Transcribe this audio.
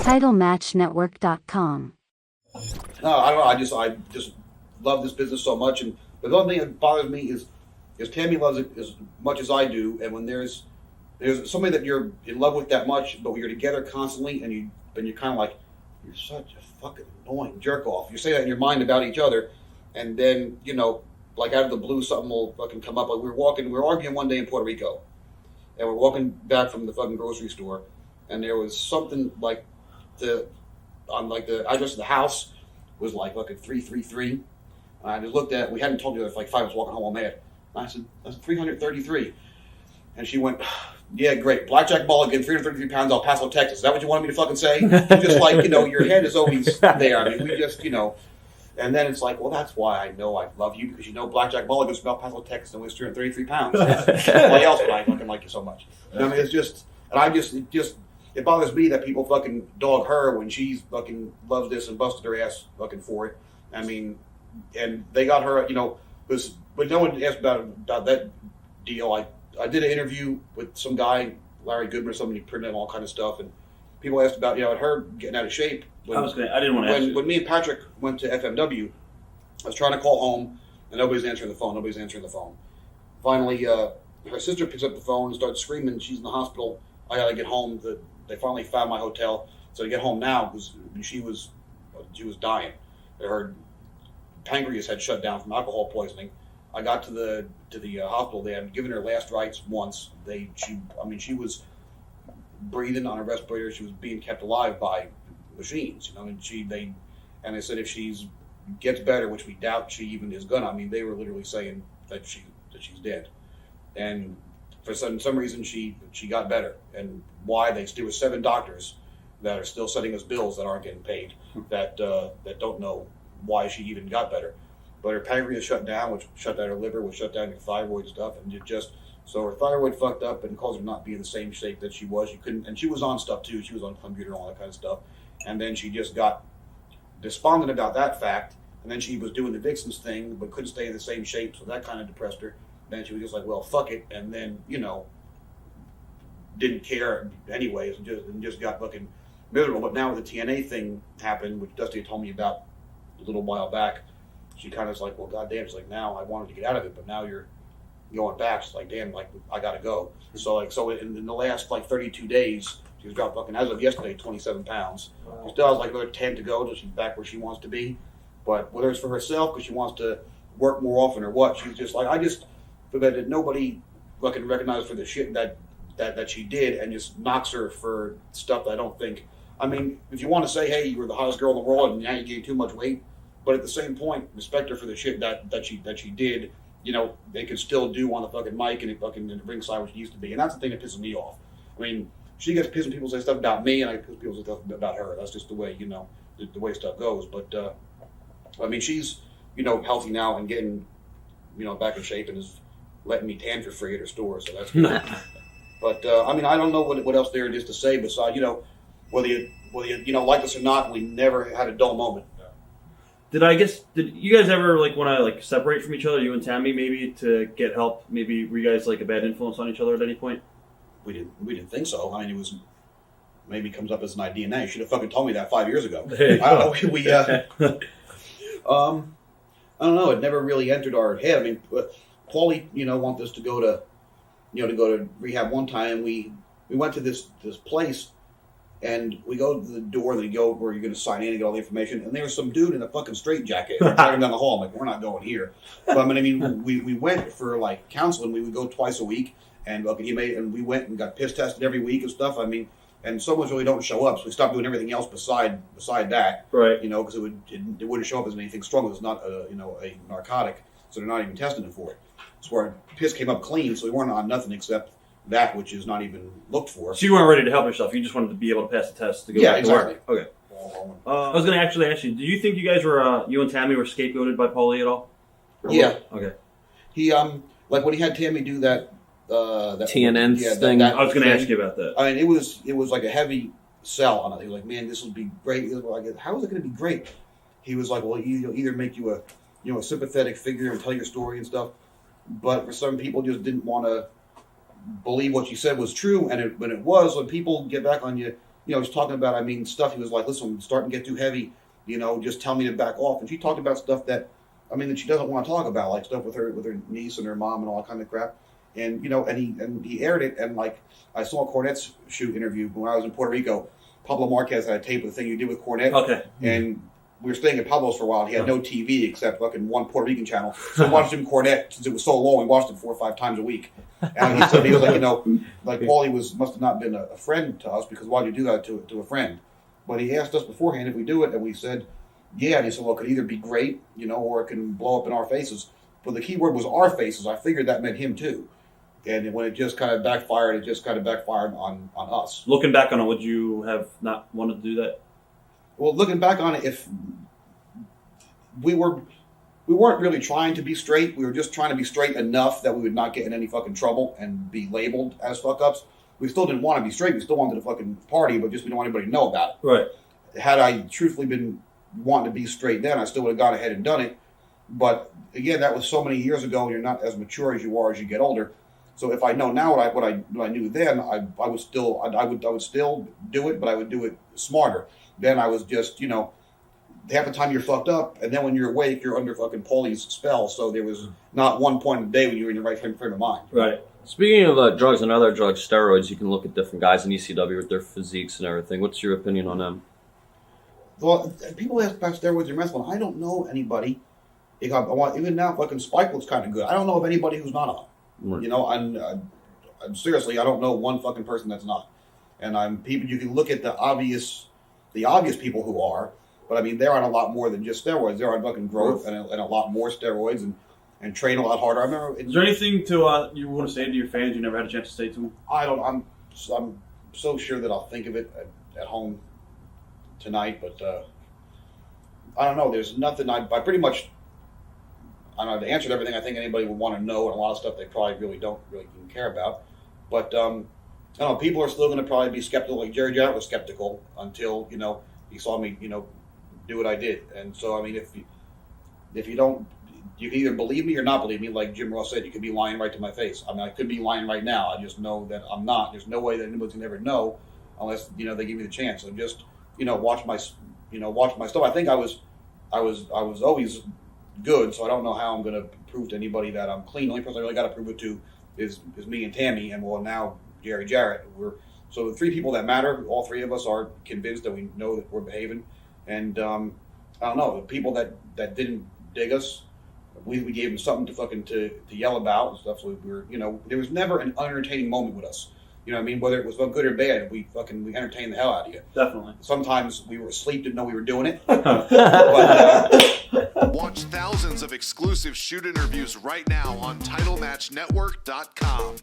TitleMatchNetwork.com. No, I don't know. I just love this business so much, and the only thing that bothers me is Tammy loves it as much as I do, and when there's somebody that you're in love with that much, but when you're together constantly, and you're kind of like, you're such a fucking annoying jerk off. You say that in your mind about each other, and then like out of the blue, something will fucking come up. Like we were arguing one day in Puerto Rico, and we're walking back from the fucking grocery store, and there was something like the address of the house was like fucking 333. And I just looked at it. We hadn't told you that for like 5 minutes walking home all mad. And I said, that's 333. And she went, yeah, great. Blackjack Mulligan, 333 pounds, El Paso, Texas. Is that what you wanted me to fucking say? Just like, your head is always there. I mean, we just, and then it's like, well, that's why I know I love you, because Blackjack Mulligan's from El Paso, Texas, and weighs 333 pounds. Why else would I fucking like you so much? I mean, it's just, and it bothers me that people fucking dog her when she's fucking loves this and busted her ass fucking for it. I mean, and they got her, but no one asked about that deal. I did an interview with some guy, Larry Goodman or somebody, printed all kind of stuff, and people asked about, her getting out of shape. I didn't want to ask you. When me and Patrick went to FMW, I was trying to call home, and nobody's answering the phone. Finally, her sister picks up the phone and starts screaming. She's in the hospital. I gotta get home. They finally found my hotel, so to get home now because she was dying. Her pancreas had shut down from alcohol poisoning. I got to the hospital. They had given her last rites once. She was breathing on a respirator. She was being kept alive by machines. And they said if she's gets better, which we doubt she even is gonna. I mean, they were literally saying that she's dead. And for some reason she got better. And why there were 7 doctors that are still sending us bills that aren't getting paid that don't know why she even got better. But her pancreas shut down, which shut down her liver, which shut down her thyroid stuff, and so her thyroid fucked up and caused her not be in the same shape that she was. She couldn't, and she was on stuff too. She was on a computer and all that kind of stuff. And then she just got despondent about that fact. And then she was doing the Vixens thing, but couldn't stay in the same shape, so that kind of depressed her. Then she was just like, well, fuck it, and then didn't care anyways, and just got fucking miserable. But now with the TNA thing happened, which Dusty had told me about a little while back, she kind of was like, well, goddamn, she's like, now I wanted to get out of it, but now you're going back. She's like, damn, like I gotta go. So in the last 32 days, she's dropped fucking, as of yesterday, 27 pounds. Wow. She still has like another 10 to go till she's back where she wants to be. But whether it's for herself because she wants to work more often or what, she's just like, I just feel that nobody fucking recognized for the shit that she did and just knocks her for stuff that I don't think. I mean, if you want to say, hey, you were the hottest girl in the world and now you gained too much weight, but at the same point, respect her for the shit that she did. They could still do on the fucking mic and in the ringside where she used to be, and that's the thing that pisses me off. I mean, she gets pissed when people say stuff about me, and I piss people say stuff about her. That's just the way the way stuff goes. But I mean, she's healthy now and getting back in shape and is letting me tan for free at her store, so that's good. But I mean, I don't know what else there is to say besides whether you like us or not, we never had a dull moment. Did you guys ever want to separate from each other, you and Tammy, maybe to get help? Maybe were you guys a bad influence on each other at any point? We didn't think so. I mean, it was maybe comes up as an idea now. You should have fucking told me that 5 years ago. I don't know. It never really entered our head. I mean, Paulie, wanted us to go to rehab one time. We went to this place. And we go to the door, and they go where you're going to sign in and get all the information. And there's some dude in a fucking straitjacket dragging down the hall. I'm like, we're not going here. But I mean, we went for counseling. We would go twice a week, and we went and got piss tested every week and stuff. I mean, and so much really don't show up. So we stopped doing everything else beside that. Right. Because it wouldn't show up as anything strong. It's not a narcotic, so they're not even testing it for it. So our piss came up clean, so we weren't on nothing except that which is not even looked for. So you weren't ready to help yourself. You just wanted to be able to pass the test to go back to work. Okay. I was going to actually ask you, do you think you guys you and Tammy were scapegoated by Paulie at all? Yeah. Okay. He, when he had Tammy do that TNN thing. I was going to ask you about that. I mean, it was like a heavy sell on it. He was like, man, this will be great. He was like, how is it going to be great? He was like, well, he'll either make you a sympathetic figure and tell your story and stuff, but for some people just didn't want to believe what you said was true, and when it was, when people get back on you he's talking about, stuff. He was like, listen, I'm starting to get too heavy, just tell me to back off. And she talked about stuff that she doesn't want to talk about, like stuff with her niece and her mom and all that kind of crap. And, and he aired it. And like, I saw Cornette's shoot interview when I was in Puerto Rico. Pablo Marquez had a tape of the thing you did with Cornette. Okay. And we were staying at Pablo's for a while. He had no TV except fucking one Puerto Rican channel. So we watched him Cornette, since it was so long, we watched it 4 or 5 times a week. And he said, he was like, like Paulie must have not been a friend to us, because why do you do that to a friend? But he asked us beforehand if we do it, and we said, yeah. And he said, well, it could either be great, or it can blow up in our faces. But the key word was our faces. I figured that meant him too. And when it just kind of backfired, on us. Looking back on it, would you have not wanted to do that? Well, looking back on it, if we weren't really trying to be straight, we were just trying to be straight enough that we would not get in any fucking trouble and be labeled as fuck-ups. We still didn't want to be straight. We still wanted to fucking party, but just we didn't want anybody to know about it. Right. Had I truthfully been wanting to be straight then, I still would have gone ahead and done it. But again, that was so many years ago, and you're not as mature as you are as you get older. So if I know now what I knew then, I would still do it, but I would do it smarter. Then I was just, half the time you're fucked up, and then when you're awake, you're under fucking Paulie's spell. So there was not one point in the day when you were in your right frame of mind. Right. Speaking of drugs and other drugs, steroids, you can look at different guys in ECW with their physiques and everything. What's your opinion on them? Well, people ask about steroids in wrestling. I don't know anybody. Even now, fucking Spike looks kind of good. I don't know of anybody who's not on. Right. I'm seriously, I don't know one fucking person that's not. And people. You can look at the obvious people who are, but they're on a lot more than just steroids. They're on fucking growth and a lot more steroids and train a lot harder. I remember. Is there anything you want to say to your fans you never had a chance to say to them? I'm so sure that I'll think of it at home tonight, but I don't know. There's nothing. I pretty much. I don't know, to answer everything I think anybody would want to know, and a lot of stuff they probably really don't even care about. But I don't know. People are still going to probably be skeptical. Like Jerry Jarrett was skeptical until he saw me do what I did. And so if you don't, you can either believe me or not believe me. Like Jim Ross said, you could be lying right to my face. I could be lying right now. I just know that I'm not. There's no way that anybody's gonna ever know unless they give me the chance. So just watch my stuff. I think I was always good, so I don't know how I'm going to prove to anybody that I'm clean. The only person I really got to prove it to is me and Tammy, and now Jerry Jarrett. So the 3 people that matter, all 3 of us are convinced that we know that we're behaving. And I don't know, the people that didn't dig us, we gave them something to yell about and stuff. So there was never an unentertaining moment with us. Whether it was good or bad, we entertained the hell out of you. Definitely. Sometimes we were asleep, didn't know we were doing it. Watch thousands of exclusive shoot interviews right now on TitleMatchNetwork.com.